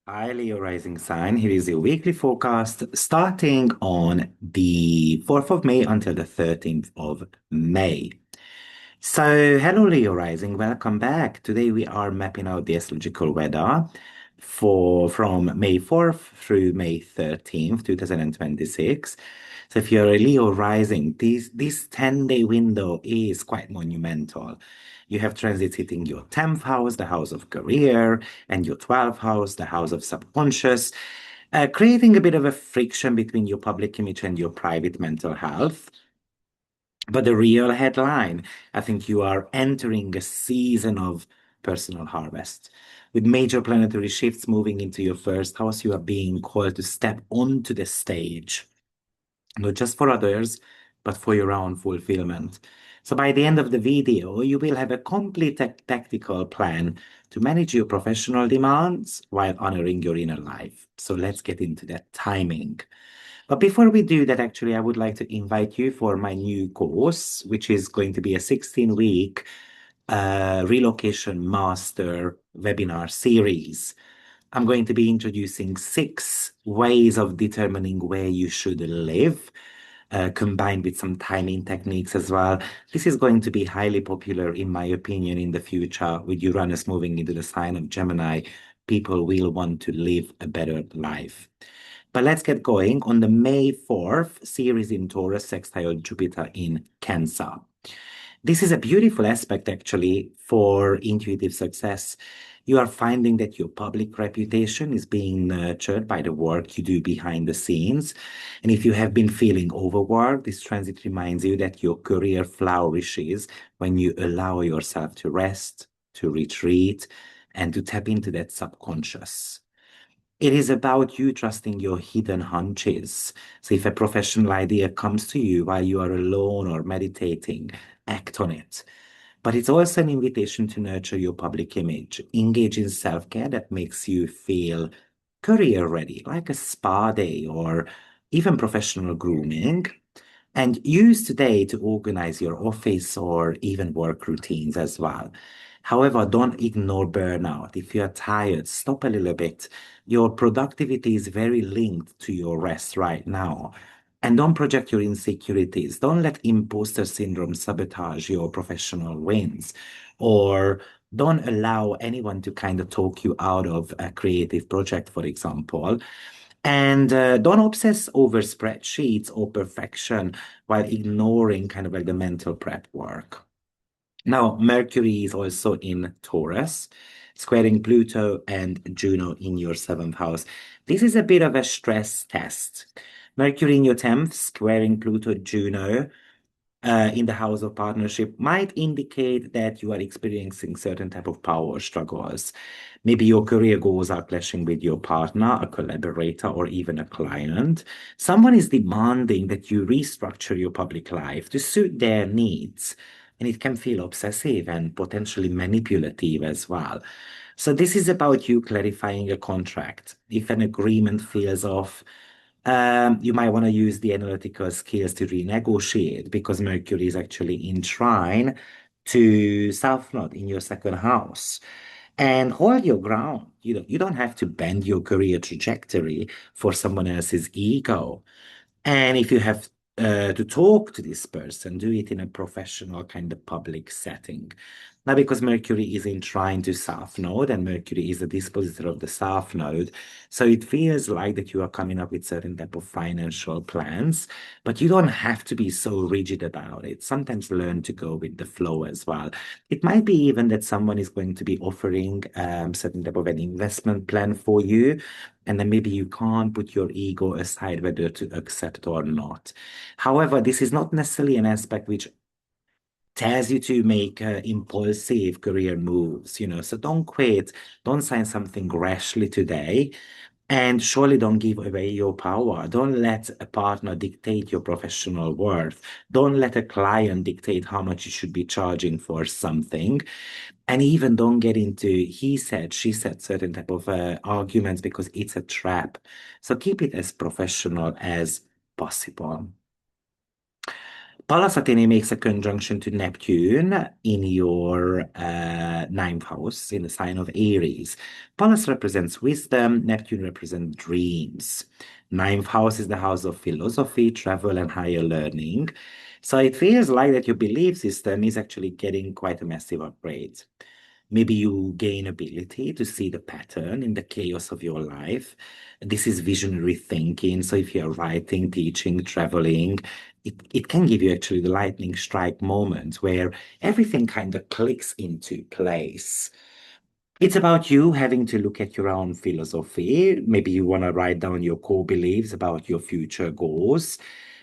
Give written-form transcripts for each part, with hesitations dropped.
Hi, Leo Rising Sign. Here is your weekly forecast starting on the 4th of May until the 13th of May. So, hello, Leo Rising. Welcome back. Today we are mapping out the astrological weather for from May 4th through May 13th, 2026. So, if you're a Leo Rising, this 10-day window is quite monumental. You have transits hitting your 10th house, the house of career, and your 12th house, the house of subconscious, creating a bit of a friction between your public image and your private mental health. But the real headline, I think you are entering a season of personal harvest. With major planetary shifts moving into your first house, you are being called to step onto the stage, not just for others, but for your own fulfillment. So by the end of the video, you will have a complete tactical plan to manage your professional demands while honoring your inner life. So let's get into that timing. But before we do that, actually, I would like to invite you for my new course, which is going to be a 16-week relocation master webinar series. I'm going to be introducing 6 ways of determining where you should live, combined with some timing techniques as well. This is going to be highly popular, in my opinion, in the future with Uranus moving into the sign of Gemini. People will want to live a better life. But let's get going on the May 4th series in Taurus, sextile Jupiter in Cancer. This is a beautiful aspect, actually, for intuitive success. You are finding that your public reputation is being nurtured by the work you do behind the scenes. And if you have been feeling overworked, this transit reminds you that your career flourishes when you allow yourself to rest, to retreat, and to tap into that subconscious. It is about you trusting your hidden hunches. So if a professional idea comes to you while you are alone or meditating, act on it. But it's also an invitation to nurture your public image. Engage in self-care that makes you feel career ready, like a spa day or even professional grooming. And use today to organize your office or even work routines as well. However, don't ignore burnout. If you're tired, stop a little bit. Your productivity is very linked to your rest right now. And don't project your insecurities. Don't let imposter syndrome sabotage your professional wins. Or don't allow anyone to kind of talk you out of a creative project, for example. And don't obsess over spreadsheets or perfection while ignoring kind of like the mental prep work. Now, Mercury is also in Taurus, squaring Pluto and Juno in your seventh house. This is a bit of a stress test. Mercury in your 10th, squaring Pluto, Juno in the house of partnership might indicate that you are experiencing certain type of power struggles. Maybe your career goals are clashing with your partner, a collaborator, or even a client. Someone is demanding that you restructure your public life to suit their needs, and it can feel obsessive and potentially manipulative as well. So this is about you clarifying a contract. If an agreement feels off, you might want to use the analytical skills to renegotiate because Mercury is actually in trine to South Node in your second house. And hold your ground. You don't have to bend your career trajectory for someone else's ego. And if you have to talk to this person, do it in a professional kind of public setting. Now, because Mercury is in trine to South Node and Mercury is the dispositor of the South Node, so it feels like that you are coming up with certain type of financial plans, but you don't have to be so rigid about it. Sometimes learn to go with the flow as well. It might be even that someone is going to be offering certain type of an investment plan for you, and then maybe you can't put your ego aside whether to accept or not. However, this is not necessarily an aspect which tells you to make impulsive career moves, So don't quit, don't sign something rashly today, and surely don't give away your power. Don't let a partner dictate your professional worth. Don't let a client dictate how much you should be charging for something. And even don't get into he said, she said certain type of arguments because it's a trap. So keep it as professional as possible. Pallas Athene makes a conjunction to Neptune in your ninth house in the sign of Aries. Pallas represents wisdom, Neptune represents dreams. Ninth house is the house of philosophy, travel, and higher learning. So it feels like that your belief system is actually getting quite a massive upgrade. Maybe you gain ability to see the pattern in the chaos of your life. This is visionary thinking. So if you're writing, teaching, traveling, it can give you actually the lightning strike moment where everything kind of clicks into place. It's about you having to look at your own philosophy. Maybe you want to write down your core beliefs about your future goals.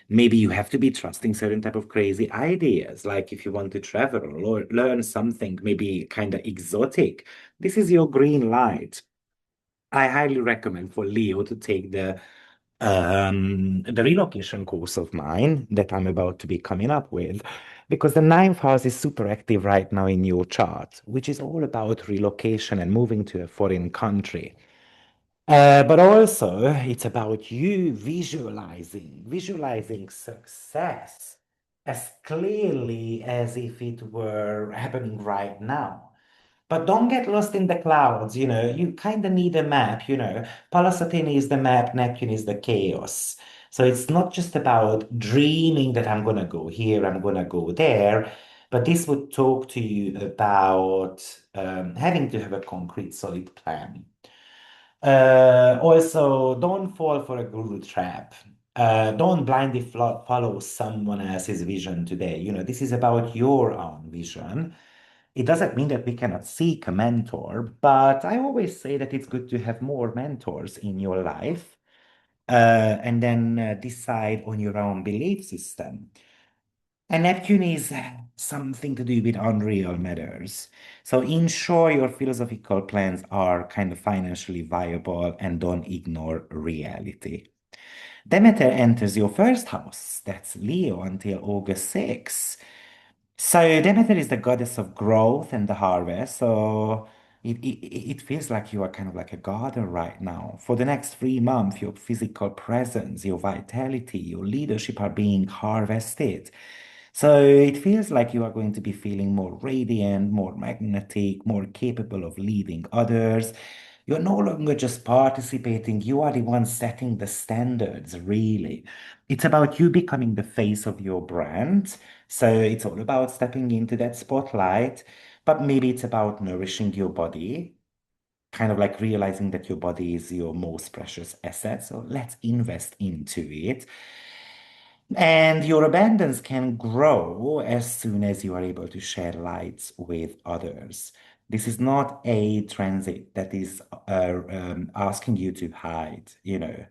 Maybe you have to be trusting certain type of crazy ideas, like if you want to travel or learn something maybe kind of exotic. This is your green light. I highly recommend for Leo to take the relocation course of mine that I'm about to be coming up with, because the ninth house is super active right now in your chart, which is all about relocation and moving to a foreign country. But also, it's about you visualizing success as clearly as if it were happening right now. But don't get lost in the clouds, you know. You kind of need a map, you know. Pallas Athene is the map, Neptune is the chaos. So it's not just about dreaming that I'm going to go here, I'm going to go there, but this would talk to you about having to have a concrete, solid plan. Also, don't fall for a guru trap. Don't blindly follow someone else's vision today. You know, this is about your own vision. It doesn't mean that we cannot seek a mentor, but I always say that it's good to have more mentors in your life, and then decide on your own belief system. And Neptune is something to do with unreal matters. So ensure your philosophical plans are kind of financially viable and don't ignore reality. Demeter enters your first house, that's Leo, until August 6th. So Demeter is the goddess of growth and the harvest. So it feels like you are kind of like a garden right now. For the next 3 months, your physical presence, your vitality, your leadership are being harvested. So it feels like you are going to be feeling more radiant, more magnetic, more capable of leading others. You're no longer just participating, you are the one setting the standards, really. It's about you becoming the face of your brand. So it's all about stepping into that spotlight, but maybe it's about nourishing your body, kind of like realizing that your body is your most precious asset. So let's invest into it. And your abundance can grow as soon as you are able to share lights with others. This is not a transit that is asking you to hide, you know.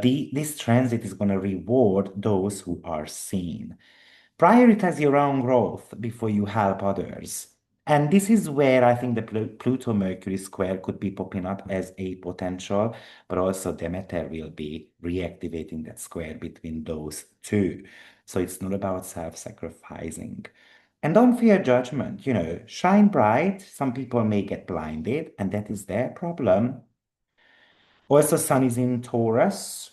This transit is going to reward those who are seen. Prioritize your own growth before you help others. And this is where I think the Pluto Mercury square could be popping up as a potential, but also Demeter will be reactivating that square between those two. So it's not about self-sacrificing. And don't fear judgment, you know, shine bright. Some people may get blinded, and that is their problem. Also, Sun is in Taurus,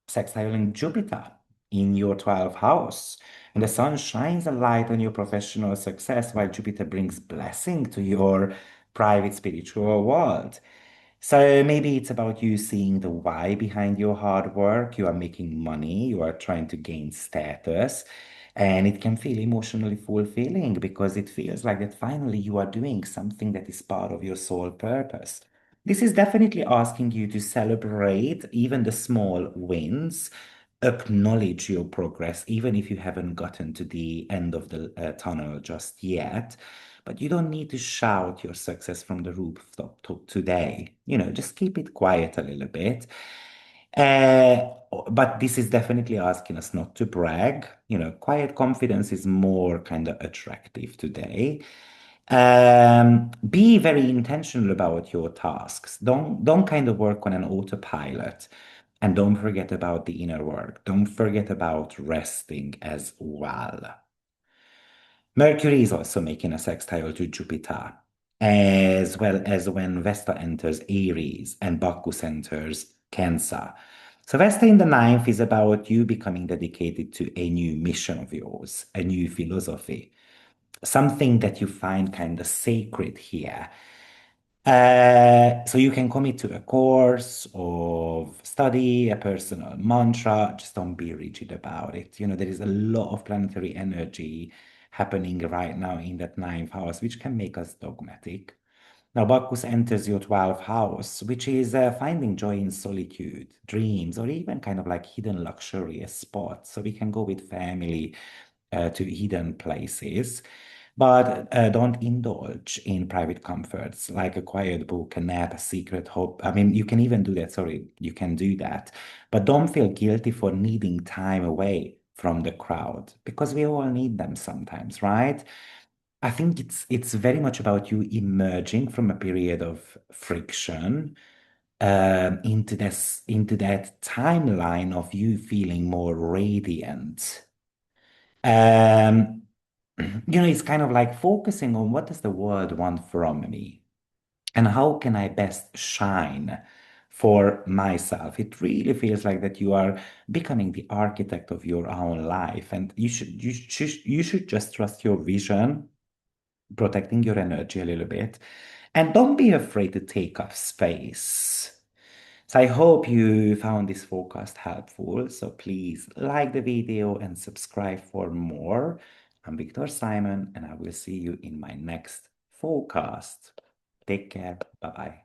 sextiling Jupiter in your 12th house. And the sun shines a light on your professional success while Jupiter brings blessing to your private spiritual world. So maybe it's about you seeing the why behind your hard work. You are making money, you are trying to gain status, and it can feel emotionally fulfilling because it feels like that finally you are doing something that is part of your soul purpose. This is definitely asking you to celebrate even the small wins, acknowledge your progress, even if you haven't gotten to the end of the tunnel just yet. But you don't need to shout your success from the rooftop today. You know, just keep it quiet a little bit. Uh, but this is definitely asking us not to brag. You know, quiet confidence is more kind of attractive today. Be very intentional about your tasks. Don't kind of work on an autopilot. And don't forget about the inner work. Don't forget about resting as well. Mercury is also making a sextile to Jupiter, as well as when Vesta enters Aries and Bacchus enters Cancer. So Vesta in the ninth is about you becoming dedicated to a new mission of yours, a new philosophy, something that you find kind of sacred here. So you can commit to a course of study, a personal mantra, just don't be rigid about it. There is a lot of planetary energy happening right now in that ninth house, which can make us dogmatic. Now, Bacchus enters your 12th house, which is finding joy in solitude, dreams, or even kind of like hidden luxurious spots. So we can go with family to hidden places, but don't indulge in private comforts like a quiet book, a nap, a secret hope. I mean, you can even do that. Sorry, you can do that, but don't feel guilty for needing time away from the crowd because we all need them sometimes, right? I think it's very much about you emerging from a period of friction into that timeline of you feeling more radiant. Um, it's kind of like focusing on what does the world want from me and how can I best shine for myself. It really feels like that you are becoming the architect of your own life, and you should just trust your vision, protecting your energy a little bit, and don't be afraid to take up space. So I hope you found this forecast helpful. So please like the video and subscribe for more. I'm Victor Simon, and I will see you in my next forecast. Take care. Bye bye.